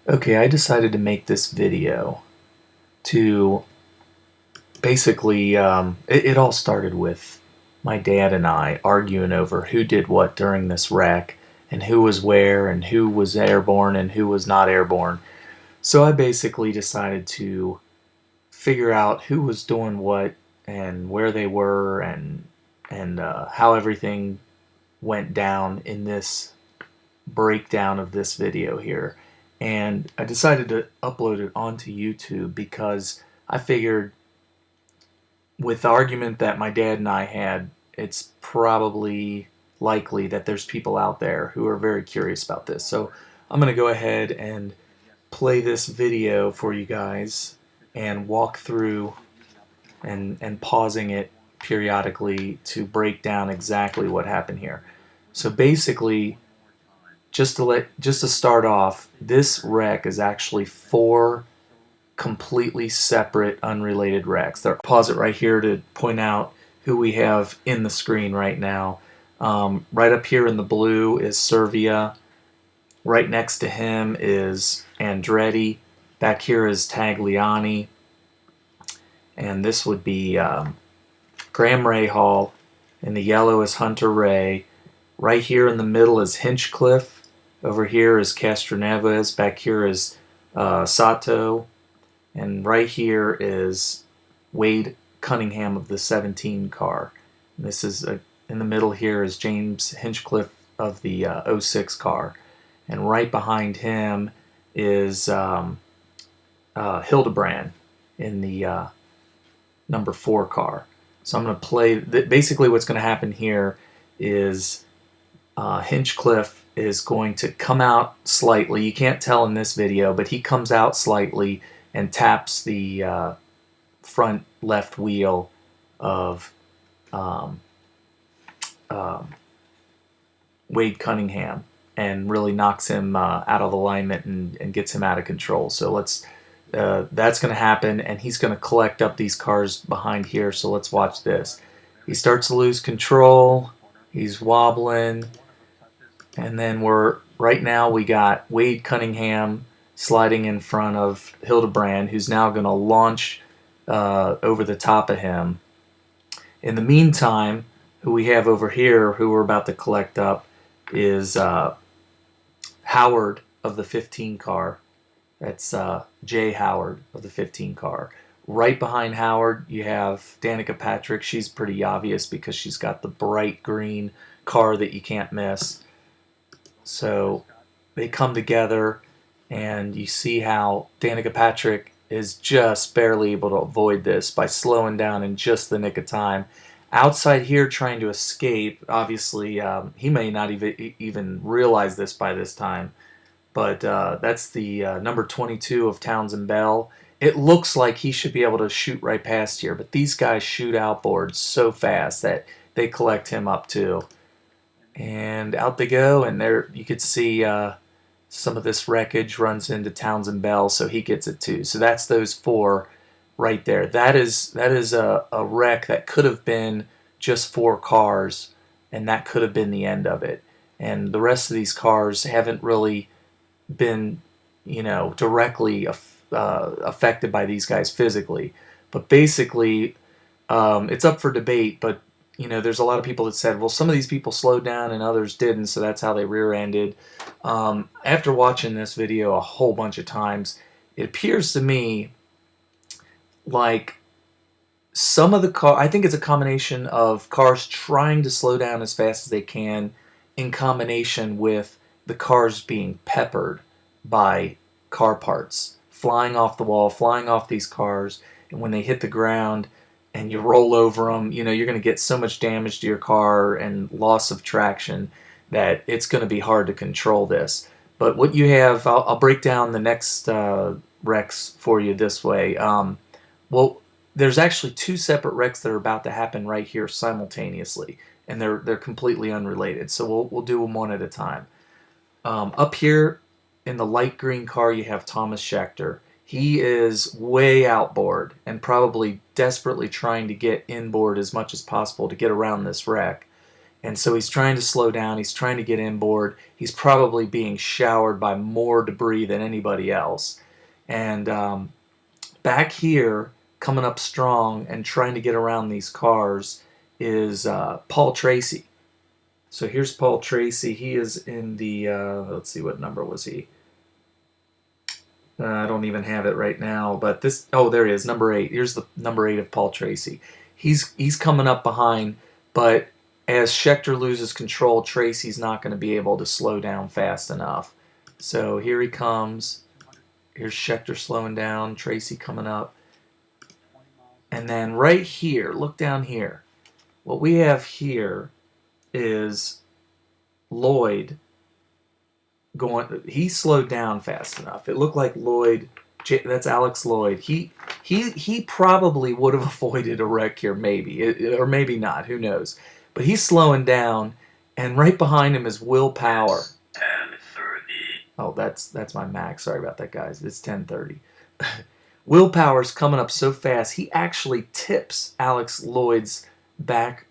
Okay, I decided to make this video to basically, it all started with my dad and I arguing over who did what during this wreck and who was where and who was airborne and who was not airborne. So I basically decided to figure out who was doing what and where they were and how everything went down in this breakdown of this video here. And I decided to upload it onto YouTube because I figured with the argument that my dad and I had, it's probably likely that there's people out there who are very curious about this. So I'm going to go ahead and play this video for you guys and walk through and pausing it periodically to break down exactly what happened here. So basically, just to start off, this wreck is actually 4 completely separate, unrelated wrecks. I'll pause it right here to point out who we have in the screen right now. Right up here in the blue is Servia. Right next to him is Andretti. Back here is Tagliani. And this would be Graham Rahal. In the yellow is Hunter-Reay. Right here in the middle is Hinchcliffe. Over here is Castroneves. Back here is Sato. And right here is Wade Cunningham of the 17 car. And this is in the middle here is James Hinchcliffe of the 06 car. And right behind him is Hildebrand in the number 4 car. So I'm going to play. Basically what's going to happen here is Hinchcliffe is going to come out slightly. You can't tell in this video, but he comes out slightly and taps the front left wheel of Wade Cunningham and really knocks him out of alignment and gets him out of control. So that's going to happen, and he's going to collect up these cars behind here. So let's watch this. He starts to lose control. He's wobbling. And then right now we got Wade Cunningham sliding in front of Hildebrand, who's now going to launch over the top of him. In the meantime, who we have over here, who we're about to collect up, is Howard of the 15 car. That's Jay Howard of the 15 car. Right behind Howard, you have Danica Patrick. She's pretty obvious because she's got the bright green car that you can't miss. So they come together, and you see how Danica Patrick is just barely able to avoid this by slowing down in just the nick of time. Outside here trying to escape, obviously he may not even realize this by this time, but that's the number 22 of Townsend Bell. It looks like he should be able to shoot right past here, but these guys shoot outboards so fast that they collect him up too. And out they go, and there you could see some of this wreckage runs into Townsend Bell, so he gets it too. So that's those 4 right there. That is a wreck that could have been just 4 cars, and that could have been the end of it. And the rest of these cars haven't really been, directly affected by these guys physically. But basically, it's up for debate, but there's a lot of people that said, well, some of these people slowed down and others didn't, so that's how they rear-ended. After watching this video a whole bunch of times, it appears to me like some of the I think it's a combination of cars trying to slow down as fast as they can in combination with the cars being peppered by car parts, flying off the wall, flying off these cars, and when they hit the ground, and you roll over them, you're going to get so much damage to your car and loss of traction that it's going to be hard to control this. But what you have, I'll break down the next wrecks for you this way. Well, there's actually 2 separate wrecks that are about to happen right here simultaneously, and they're completely unrelated. So we'll do them one at a time. Up here in the light green car, you have Tomas Scheckter. He is way outboard and probably desperately trying to get inboard as much as possible to get around this wreck. And so he's trying to slow down. He's trying to get inboard. He's probably being showered by more debris than anybody else. And back here, coming up strong and trying to get around these cars is Paul Tracy. So here's Paul Tracy. He is in the, let's see, what number was he? I don't even have it right now, but this, oh, there he is, number 8. Here's the number 8 of Paul Tracy. He's coming up behind, but as Scheckter loses control, Tracy's not going to be able to slow down fast enough. So here he comes. Here's Scheckter slowing down, Tracy coming up. And then right here, look down here. What we have here is Lloyd going. He slowed down fast enough. It looked like Lloyd. That's Alex Lloyd. He probably would have avoided a wreck here, maybe, or maybe not. Who knows? But he's slowing down, and right behind him is Will Power. 10:30. Oh, that's my Mac. Sorry about that, guys. It's 10:30. Will Power's coming up so fast, he actually tips Alex Lloyd's back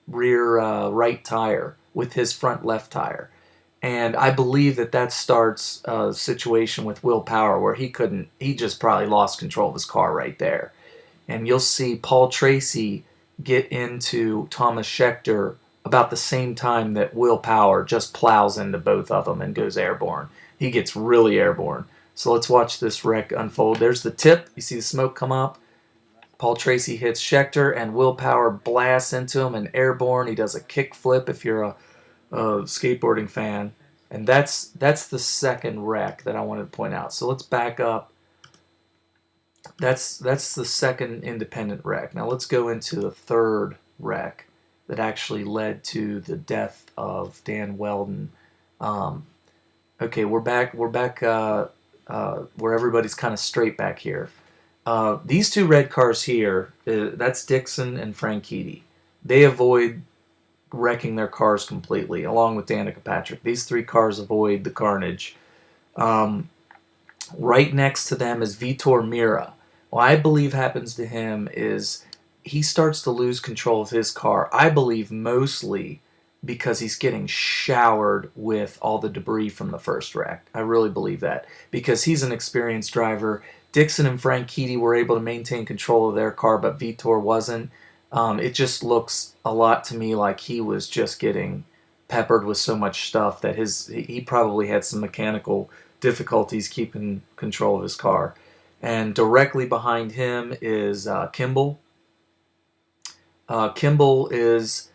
rear right tire with his front left tire. And I believe that starts a situation with Will Power where he just probably lost control of his car right there. And you'll see Paul Tracy get into Tomas Scheckter about the same time that Will Power just plows into both of them and goes airborne. He gets really airborne. So let's watch this wreck unfold. There's the tip. You see the smoke come up. Paul Tracy hits Scheckter, and Will Power blasts into him and airborne. He does a kick flip if you're a skateboarding fan. And that's the second wreck that I wanted to point out. So let's back up. That's the second independent wreck. Now let's go into the third wreck that actually led to the death of Dan Wheldon. Okay, we're back where everybody's kind of straight back here. These two red cars here, that's Dixon and Franchitti. They avoid wrecking their cars completely, along with Danica Patrick. These 3 cars avoid the carnage. Right next to them is Vitor Meira. What I believe happens to him is he starts to lose control of his car. I believe mostly because he's getting showered with all the debris from the first wreck. I really believe that because he's an experienced driver. Dixon and Franchitti were able to maintain control of their car, but Vitor wasn't. It just looks a lot to me like he was just getting peppered with so much stuff that he probably had some mechanical difficulties keeping control of his car. And directly behind him is Kimball. Kimball is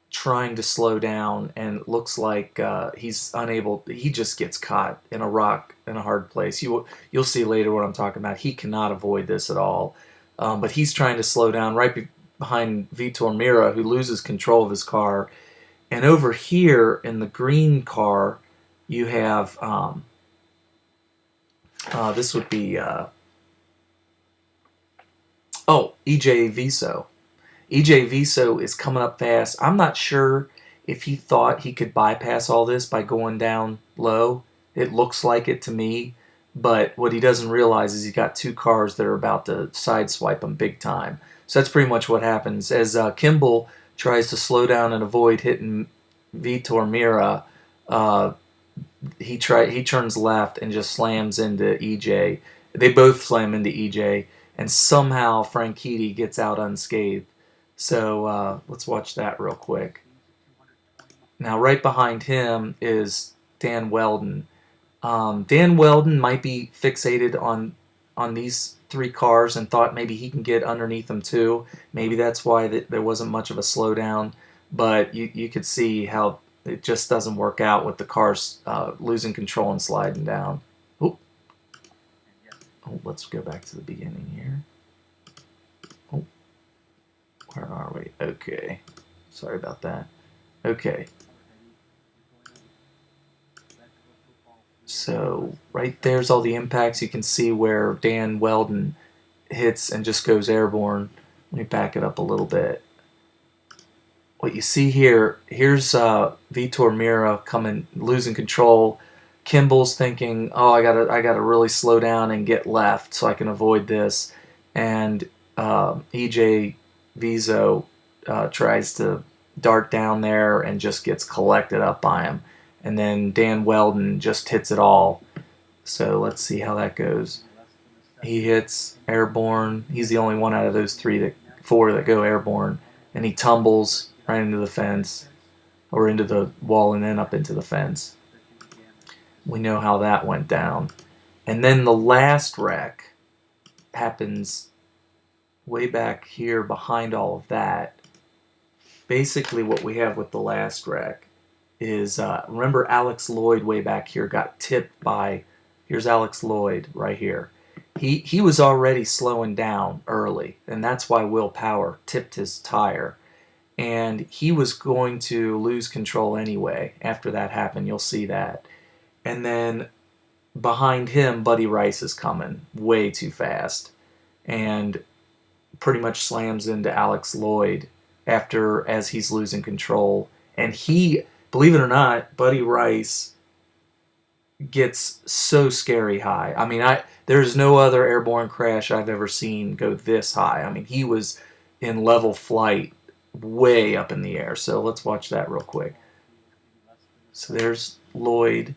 trying to slow down, and it looks like he's unable. He just gets caught in a rock in a hard place. You'll see later what I'm talking about. He cannot avoid this at all. But he's trying to slow down right behind Vitor Meira, who loses control of his car. And over here in the green car, you have this would be EJ Viso. EJ Viso is coming up fast. I'm not sure if he thought he could bypass all this by going down low. It looks like it to me. But what he doesn't realize is he's got 2 cars that are about to sideswipe him big time. So that's pretty much what happens. As Kimball tries to slow down and avoid hitting Vitor Meira, he turns left and just slams into EJ. They both slam into EJ, and somehow Franchitti gets out unscathed. So let's watch that real quick. Now right behind him is Dan Wheldon. Dan Wheldon might be fixated on these 3 cars and thought maybe he can get underneath them too. Maybe that's why there wasn't much of a slowdown. But you could see how it just doesn't work out with the cars losing control and sliding down. Oh, let's go back to the beginning here. Oh, where are we? Okay, sorry about that. Okay. So right there's all the impacts. You can see where Dan Wheldon hits and just goes airborne. Let me back it up a little bit. What you see here, here's Vitor Meira losing control. Kimball's thinking, oh, I gotta really slow down and get left so I can avoid this. And EJ Viso tries to dart down there and just gets collected up by him. And then Dan Wheldon just hits it all. So let's see how that goes. He hits airborne. He's the only one out of those four that go airborne. And he tumbles right into the fence, or into the wall and then up into the fence. We know how that went down. And then the last wreck happens way back here behind all of that. Basically what we have with the last wreck is, remember Alex Lloyd way back here got tipped by, here's Alex Lloyd right here. He was already slowing down early, and that's why Will Power tipped his tire. And he was going to lose control anyway after that happened. You'll see that. And then behind him, Buddy Rice is coming way too fast and pretty much slams into Alex Lloyd as he's losing control. And he, believe it or not, Buddy Rice gets so scary high. I mean, there's no other airborne crash I've ever seen go this high. I mean, he was in level flight way up in the air. So let's watch that real quick. So there's Lloyd,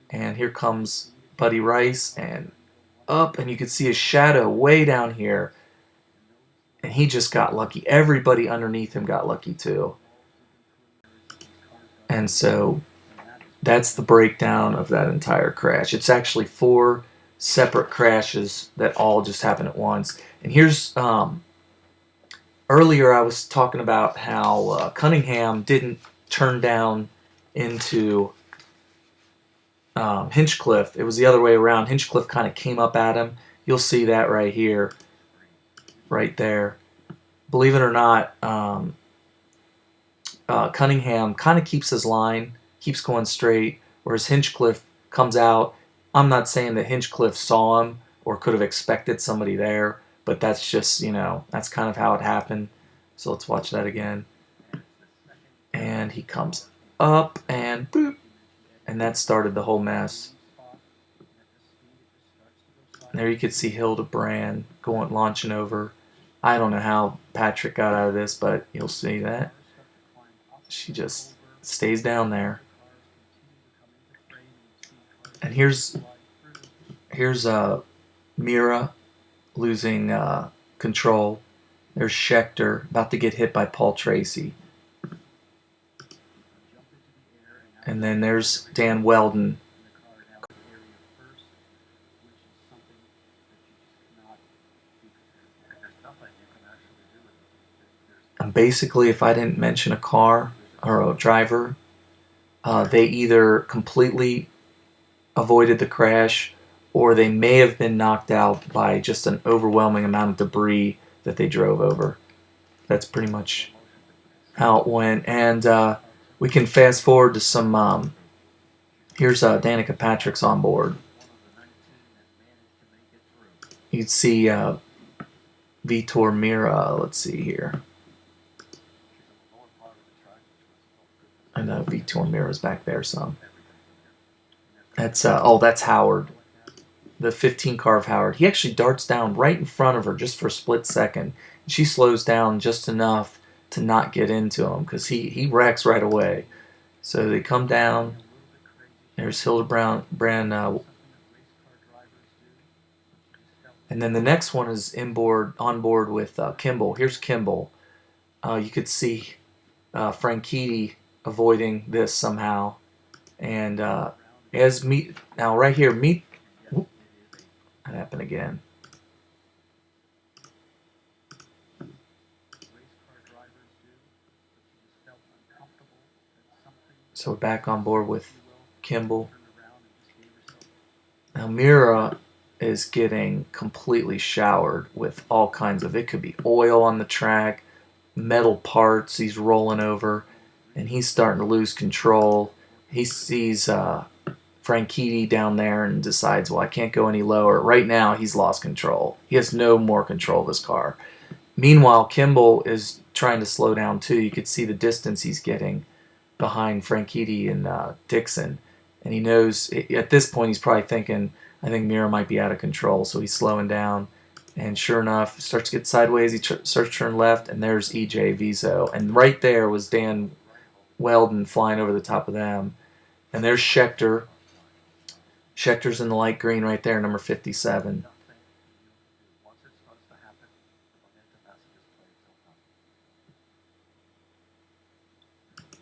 and here comes Buddy Rice, and up, and you can see his shadow way down here. And he just got lucky. Everybody underneath him got lucky too. And so that's the breakdown of that entire crash. It's actually 4 separate crashes that all just happen at once. And here's, earlier I was talking about how Cunningham didn't turn down into Hinchcliffe. It was the other way around. Hinchcliffe kind of came up at him. You'll see that right here, right there. Believe it or not, Cunningham kind of keeps his line, keeps going straight, whereas Hinchcliffe comes out. I'm not saying that Hinchcliffe saw him or could have expected somebody there, but that's just, that's kind of how it happened. So let's watch that again. And he comes up and boop, and that started the whole mess. And there you could see Hildebrand launching over. I don't know how Patrick got out of this, but you'll see that. She just stays down there. And here's Meira losing control. There's Scheckter about to get hit by Paul Tracy. And then there's Dan Wheldon. And basically, if I didn't mention a car or a driver, they either completely avoided the crash, or they may have been knocked out by just an overwhelming amount of debris that they drove over. That's pretty much how it went. And we can fast forward to some, here's Danica Patrick's on board. You'd see Vitor Meira, let's see here. I know Vitor Meira's back there some. That's that's Howard, the 15 car of Howard. He actually darts down right in front of her just for a split second. She slows down just enough to not get into him because he wrecks right away. So they come down. There's Hildebrand, and then the next one is on board with Kimball. Here's Kimball. You could see Franchitti avoiding this somehow, and now right here, that happened again. So we're back on board with Kimball. Now Meira is getting completely showered with all kinds of, it could be oil on the track, metal parts he's rolling over, and he's starting to lose control. He sees Franchitti down there and decides, well, I can't go any lower. Right now, he's lost control. He has no more control of his car. Meanwhile, Kimball is trying to slow down too. You could see the distance he's getting behind Franchitti and Dixon. And he knows, at this point, he's probably thinking, I think Meira might be out of control, so he's slowing down. And sure enough, starts to get sideways. He starts to turn left, and there's EJ Viso. And right there was Dan Wheldon flying over the top of them. And there's Scheckter. Schechter's in the light green right there, number 57.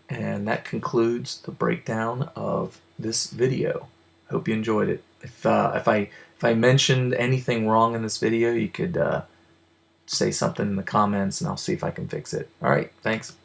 And that concludes the breakdown of this video. Hope you enjoyed it. If I mentioned anything wrong in this video, you could say something in the comments, and I'll see if I can fix it. All right, thanks.